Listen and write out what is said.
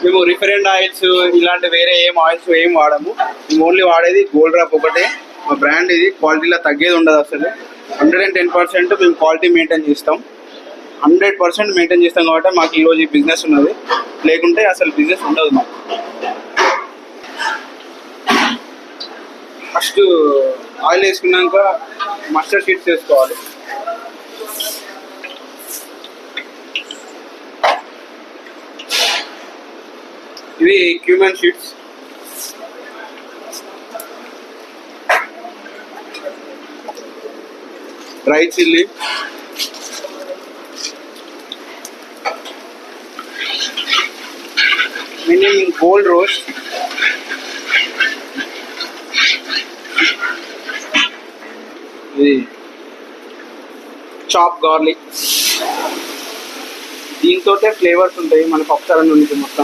మేము రిఫరెండ్ ఆయిల్స్ ఇలాంటి వేరే ఏం ఆయిల్స్ ఏం వాడము. మేము ఓన్లీ వాడేది గోల్డ్ డ్రాప్ ఒకటే. మా బ్రాండ్ ఇది, క్వాలిటీలో తగ్గేది ఉండదు అసలు. 110% మేము క్వాలిటీ మెయింటైన్ చేస్తాం. 100% మెయింటైన్ చేస్తాం కాబట్టి మాకు ఈరోజు ఈ బిజినెస్ ఉన్నది. లేకుంటే అసలు బిజినెస్ ఉండదు మాకు. ఫస్ట్ ఆయిల్ వేసుకున్నాక మస్టర్డ్ షీట్స్ వేసుకోవాలి. ఇవి cumin sheets. Dry chilli, minimum gold roast, ఇది చాప్ గార్లిక్. దీంతో ఫ్లేవర్స్ ఉంటాయి మన పప్పుచారు నుంచి మొత్తం.